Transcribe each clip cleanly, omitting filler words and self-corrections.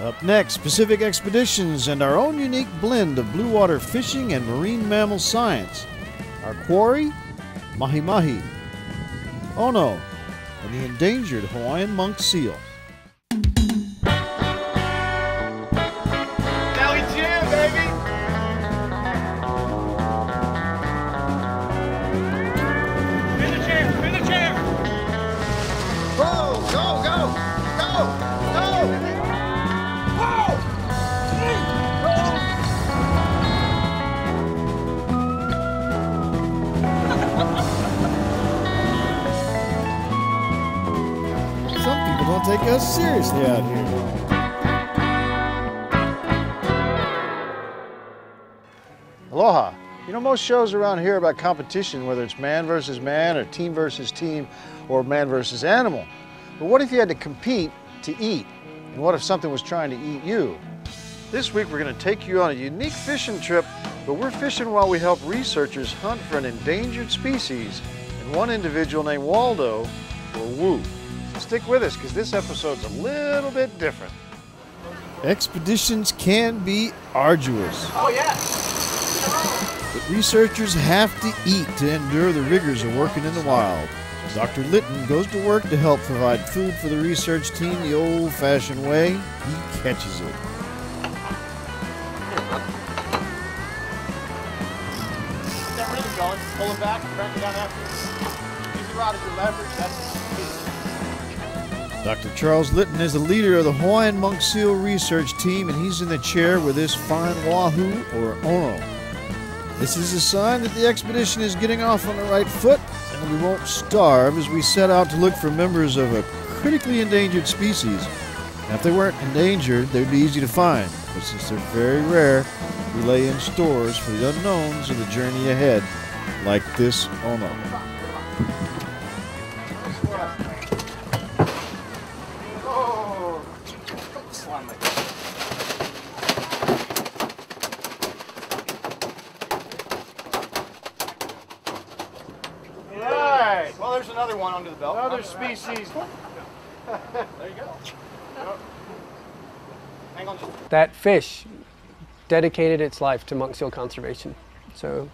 Up next, Pacific Expeditions and our own unique blend of blue water fishing and marine mammal science. Our quarry, mahi-mahi, ono, and the endangered Hawaiian monk seal. Now we jam, baby! Spin the chair, spin the chair! Whoa, go, go, go, go! Some people don't take us seriously out here. Aloha. You know, most shows around here are about competition, whether it's man versus man or team versus team or man versus animal. But what if you had to compete to eat? And what if something was trying to eat you? This week we're going to take you on a unique fishing trip, but we're fishing while we help researchers hunt for an endangered species and one individual named Waldo, or Wu. So stick with us because this episode's a little bit different. Expeditions can be arduous. Oh, yeah! But researchers have to eat to endure the rigors of working in the wild. Dr. Litton goes to work to help provide food for the research team the old-fashioned way. He catches it. That really going. Pull it back, crank it down after. Use the rod as your leverage. That's Dr. Charles Litton is the leader of the Hawaiian monk seal research team, and he's in the chair with this fine wahoo, or ono. This is a sign that the expedition is getting off on the right foot, and we won't starve as we set out to look for members of a critically endangered species. Now, if they weren't endangered, they'd be easy to find, but since they're very rare, we lay in stores for the unknowns of the journey ahead, like this ono. Well, there's another one under the belt. Another species. There you go. Hang on just. That fish dedicated its life to monk seal conservation. So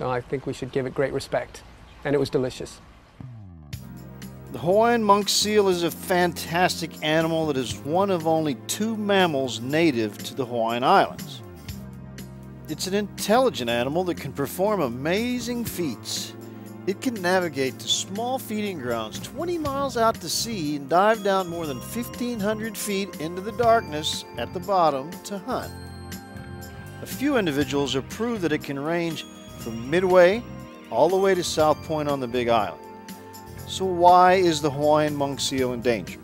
I think we should give it great respect. And it was delicious. The Hawaiian monk seal is a fantastic animal that is one of only 2 mammals native to the Hawaiian Islands. It's an intelligent animal that can perform amazing feats. It can navigate to small feeding grounds 20 miles out to sea and dive down more than 1,500 feet into the darkness at the bottom to hunt. A few individuals have proved that it can range from Midway all the way to South Point on the Big Island. So why is the Hawaiian monk seal in danger?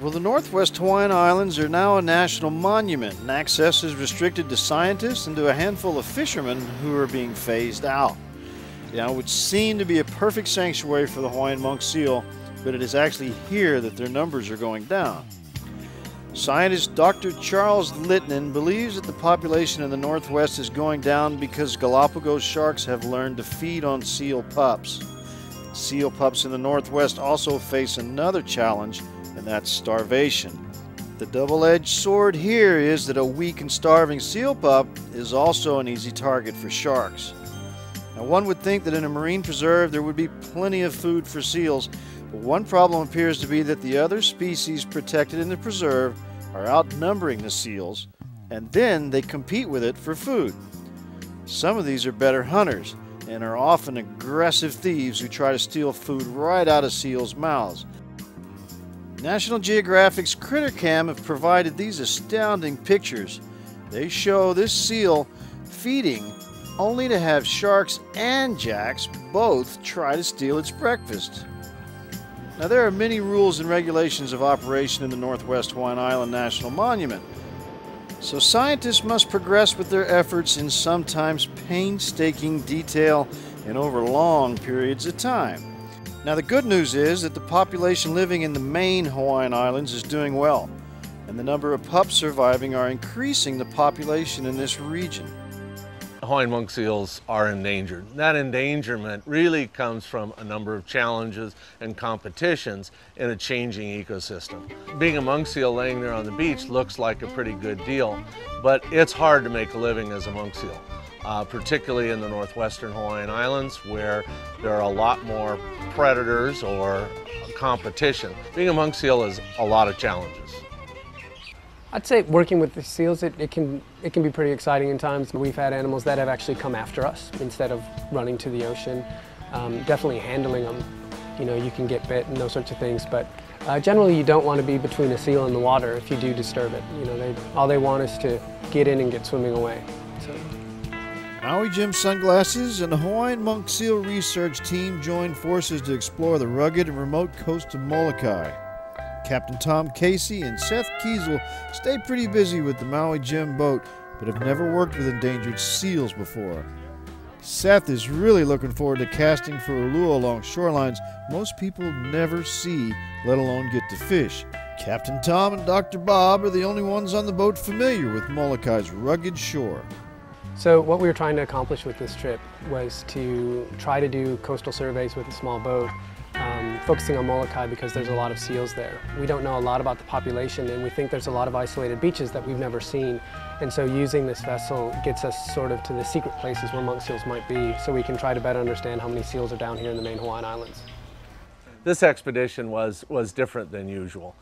Well, the Northwest Hawaiian Islands are now a national monument, and access is restricted to scientists and to a handful of fishermen who are being phased out. Now, it would seem to be a perfect sanctuary for the Hawaiian monk seal, but it is actually here that their numbers are going down. Scientist Dr. Charles Litton believes that the population in the Northwest is going down because Galapagos sharks have learned to feed on seal pups. Seal pups in the Northwest also face another challenge, and that's starvation. The double-edged sword here is that a weak and starving seal pup is also an easy target for sharks. Now, one would think that in a marine preserve there would be plenty of food for seals, but one problem appears to be that the other species protected in the preserve are outnumbering the seals, and then they compete with it for food. Some of these are better hunters and are often aggressive thieves who try to steal food right out of seals' mouths. National Geographic's CritterCam have provided these astounding pictures. They show this seal feeding only to have sharks and jacks both try to steal its breakfast. Now, there are many rules and regulations of operation in the Northwest Hawaiian Island National Monument, so scientists must progress with their efforts in sometimes painstaking detail and over long periods of time. Now, the good news is that the population living in the main Hawaiian Islands is doing well, and the number of pups surviving are increasing the population in this region. Hawaiian monk seals are endangered. That endangerment really comes from a number of challenges and competitions in a changing ecosystem. Being a monk seal laying there on the beach looks like a pretty good deal, but it's hard to make a living as a monk seal, particularly in the northwestern Hawaiian Islands where there are a lot more predators or competition. Being a monk seal is a lot of challenges. I'd say working with the seals, it can be pretty exciting in times. We've had animals that have actually come after us instead of running to the ocean. Definitely handling them, you can get bit and those sorts of things, but generally you don't want to be between a seal and the water if you do disturb it. All they want is to get in and get swimming away. So. Maui Jim Sunglasses and the Hawaiian Monk Seal Research Team joined forces to explore the rugged and remote coast of Molokai. Captain Tom Casey and Seth Kiesel stay pretty busy with the Maui Jim boat, but have never worked with endangered seals before. Seth is really looking forward to casting for ulua along shorelines most people never see, let alone get to fish. Captain Tom and Dr. Bob are the only ones on the boat familiar with Molokai's rugged shore. So what we were trying to accomplish with this trip was to try to do coastal surveys with a small boat, focusing on Molokai because there's a lot of seals there. We don't know a lot about the population, and we think there's a lot of isolated beaches that we've never seen. And so using this vessel gets us sort of to the secret places where monk seals might be, so we can try to better understand how many seals are down here in the main Hawaiian Islands. This expedition was different than usual.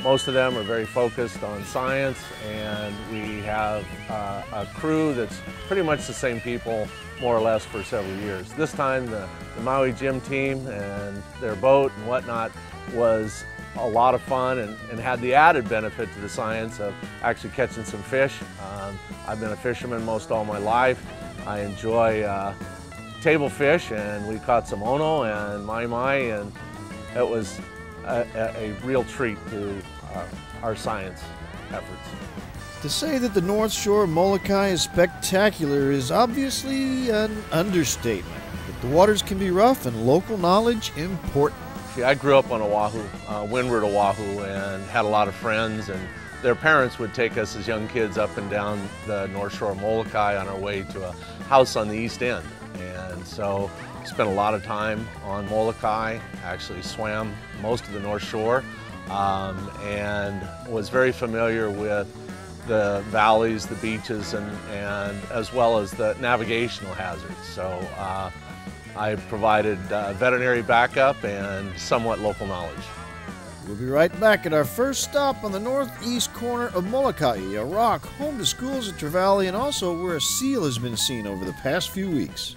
Most of them are very focused on science, and we have a crew that's pretty much the same people more or less for several years. This time the Maui Jim team and their boat and whatnot was a lot of fun and had the added benefit to the science of actually catching some fish. I've been a fisherman most all my life. I enjoy table fish, and we caught some ono and mai, and it was a real treat to our science efforts. To say that the North Shore of Molokai is spectacular is obviously an understatement, but the waters can be rough and local knowledge important. See, I grew up on Oahu, windward Oahu, and had a lot of friends, and their parents would take us as young kids up and down the North Shore of Molokai on our way to a house on the east end. And so spent a lot of time on Molokai, actually swam most of the North Shore, and was very familiar with the valleys, the beaches, and as well as the navigational hazards. So I provided veterinary backup and somewhat local knowledge. We'll be right back at our first stop on the northeast corner of Molokai, a rock home to schools at Trevally and also where a seal has been seen over the past few weeks.